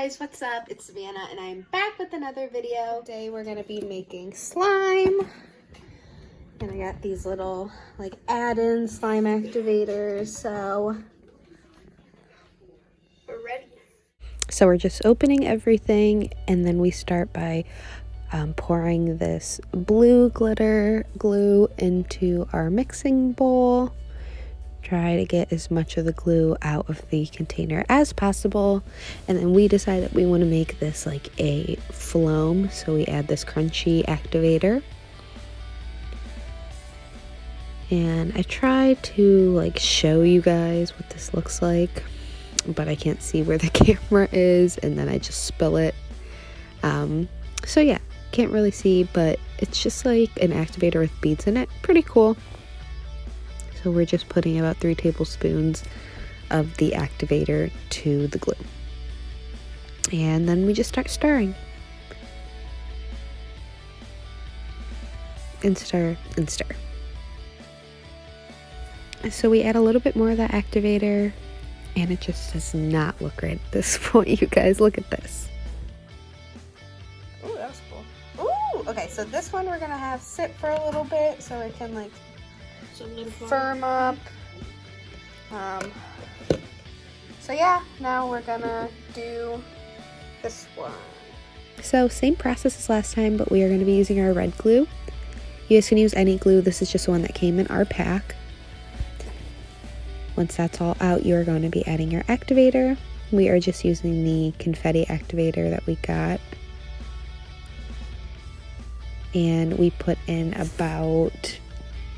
guys, what's up? It's Savannah and I'm back with another video. Today we're gonna be making slime. And I got these little like add-in slime activators, so we're ready. So we're just opening everything and then we start by pouring this blue glitter glue into our mixing bowl. Try to get as much of the glue out of the container as possible, and then we decide that we want to make this like a foam, so we add this crunchy activator. And I try to like show you guys what this looks like, but I can't see where the camera is, and then I just spill it. So yeah, can't really see, but it's just like an activator with beads in it. Pretty cool. So we're just putting about 3 tablespoons of the activator to the glue. And then we just start stirring. And stir and stir. So we add a little bit more of that activator, and it just does not look right at this point, you guys. Look at this. Ooh, that was cool. Ooh, okay, so this one we're gonna have sit for a little bit so it can like firm up. So yeah, now we're gonna do this one. So same process as last time, but we are going to be using our red glue. You guys can use any glue. This is just one that came in our pack. Once that's all out, you are going to be adding your activator. We are just using the confetti activator that we got. And we put in about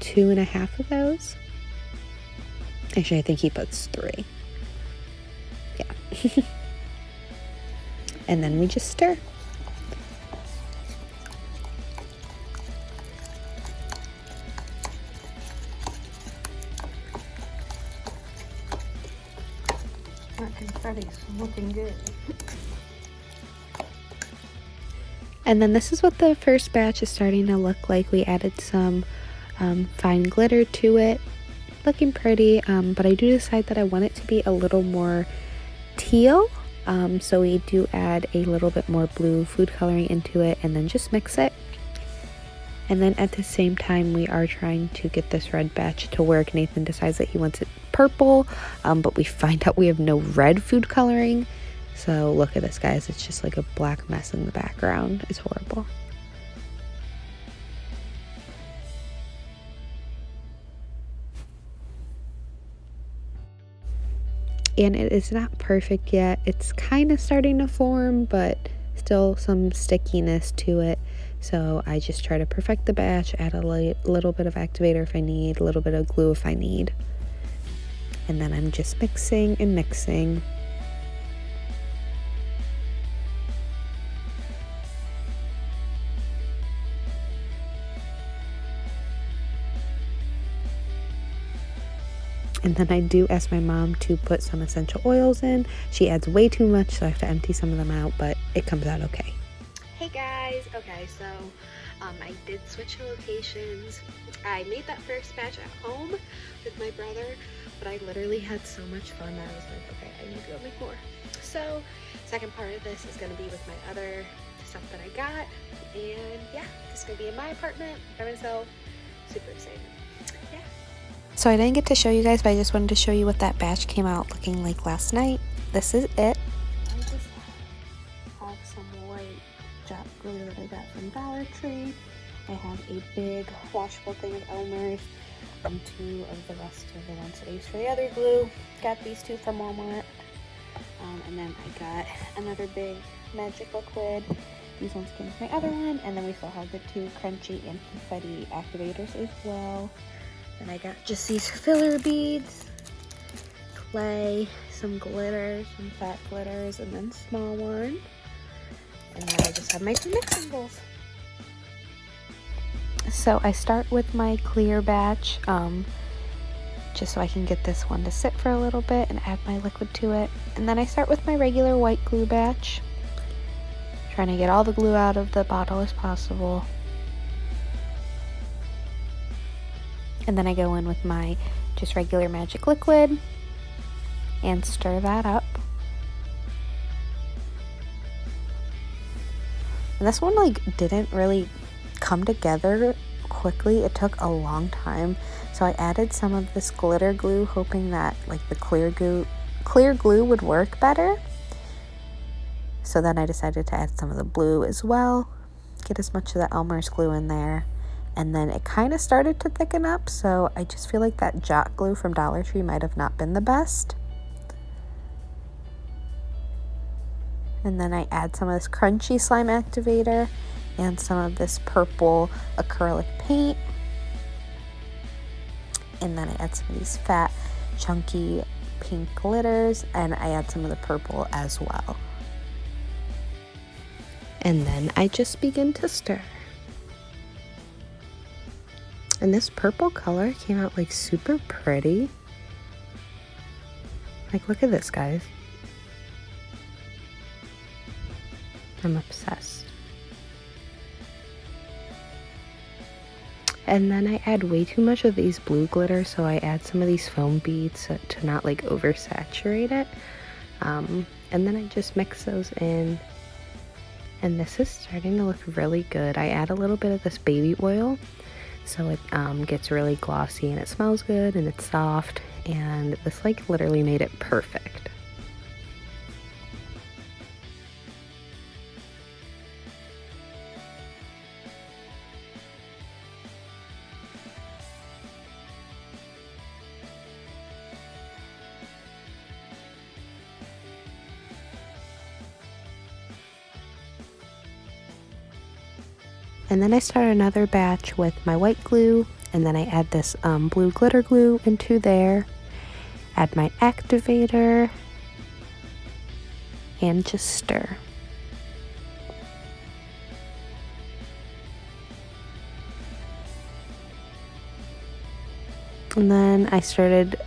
2.5 of those. Actually, I think he puts 3. Yeah. And then we just stir. That confetti's looking good. And then this is what the first batch is starting to look like. We added some fine glitter to it, looking pretty, but I do decide that I want it to be a little more teal, so we do add a little bit more blue food coloring into it and then just mix it. And then at the same time we are trying to get this red batch to work. Nathan decides that he wants it purple, but we find out we have no red food coloring, so look at this, guys. It's just like a black mess in the background. It's horrible. And it is not perfect yet. It's kind of starting to form, but still some stickiness to it. So I just try to perfect the batch, add a little bit of activator if I need, a little bit of glue if I need. And then I'm just mixing and mixing. And then I do ask my mom to put some essential oils in. She adds way too much, so I have to empty some of them out, but it comes out okay. Hey guys, okay, so I did switch locations. I made that first batch at home with my brother, but I literally had so much fun that I was like, okay, I need to go make more. So second part of this is gonna be with my other stuff that I got, and yeah, this is gonna be in my apartment by myself. Super excited. Yeah. So I didn't get to show you guys, but I just wanted to show you what that batch came out looking like last night. This is it. I just have some white drop glue that I got from Dollar Tree. I have a big washable thing of Elmer's and 2 of the rest of the ones that I used for the other glue. Got these 2 from Walmart. And then I got another big magic liquid. These ones came with my other one. And then we still have the 2 crunchy and confetti activators as well. And I got just these filler beads, clay, some glitter, some fat glitters, and then small one. And then I just have my 2 mixing bowls. So I start with my clear batch, just so I can get this one to sit for a little bit and add my liquid to it. And then I start with my regular white glue batch, trying to get all the glue out of the bottle as possible. And then I go in with my just regular magic liquid and stir that up. And this one like didn't really come together quickly. It took a long time. So I added some of this glitter glue, hoping that like the clear glue would work better. So then I decided to add some of the blue as well. Get as much of the Elmer's glue in there. And then it kind of started to thicken up, so I just feel like that Jot glue from Dollar Tree might have not been the best. And then I add some of this crunchy slime activator and some of this purple acrylic paint. And then I add some of these fat, chunky pink glitters, and I add some of the purple as well. And then I just begin to stir. And this purple color came out like super pretty. Like, look at this, guys. I'm obsessed. And then I add way too much of these blue glitters, so I add some of these foam beads to not like oversaturate it. And then I just mix those in. And this is starting to look really good. I add a little bit of this baby oil, so it gets really glossy and it smells good and it's soft, and this like literally made it perfect. And then I start another batch with my white glue, and then I add this blue glitter glue into there, add my activator, and just stir. And then I started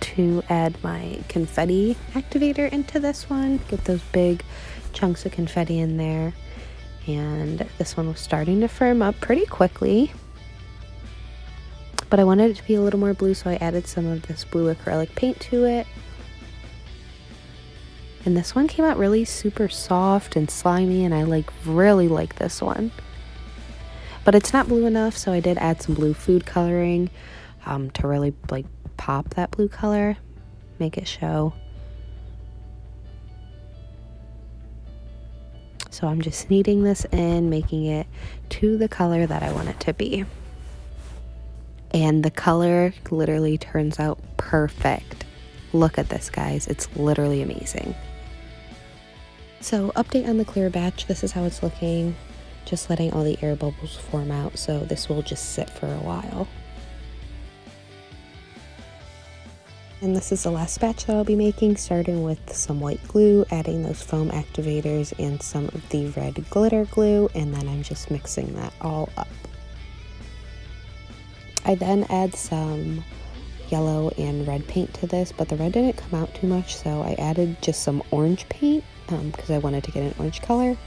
to add my confetti activator into this one, get those big chunks of confetti in there. And this one was starting to firm up pretty quickly, but I wanted it to be a little more blue, so I added some of this blue acrylic paint to it. And this one came out really super soft and slimy, and I really like this one. But it's not blue enough, so I did add some blue food coloring to really like pop that blue color, make it show. So I'm just kneading this in, making it to the color that I want it to be. And the color literally turns out perfect. Look at this, guys. It's literally amazing. So update on the clear batch. This is how it's looking. Just letting all the air bubbles form out. So this will just sit for a while. And this is the last batch that I'll be making, starting with some white glue, adding those foam activators and some of the red glitter glue, and then I'm just mixing that all up. I then add some yellow and red paint to this, but the red didn't come out too much, so I added just some orange paint because I wanted to get an orange color.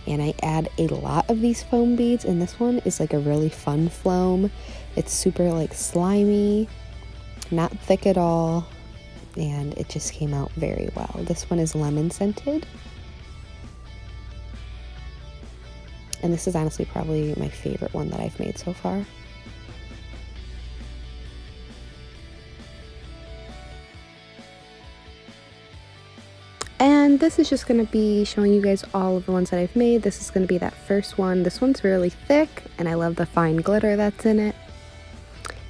And I add a lot of these foam beads, and this one is like a really fun foam. It's super like slimy, not thick at all, and it just came out very well. This one is lemon scented, and this is honestly probably my favorite one that I've made so far. And this is just going to be showing you guys all of the ones that I've made. This is going to be that first one. This one's really thick, and I love the fine glitter that's in it.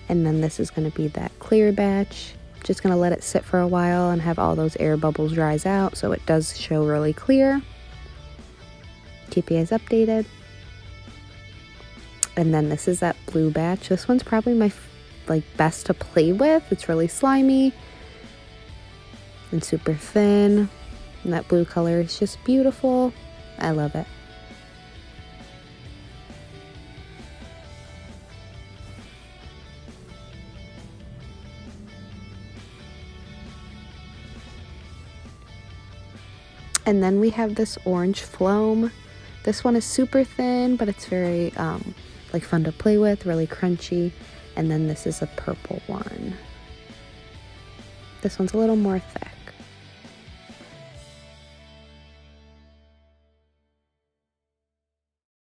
And then this is going to be that clear batch. Just going to let it sit for a while and have all those air bubbles rise out so it does show really clear. Keep you guys updated. And then this is that blue batch. This one's probably my best to play with. It's really slimy and super thin. And that blue color is just beautiful. I love it. And then we have this orange foam. This one is super thin, but it's very fun to play with, really crunchy. And then this is a purple one. This one's a little more thick.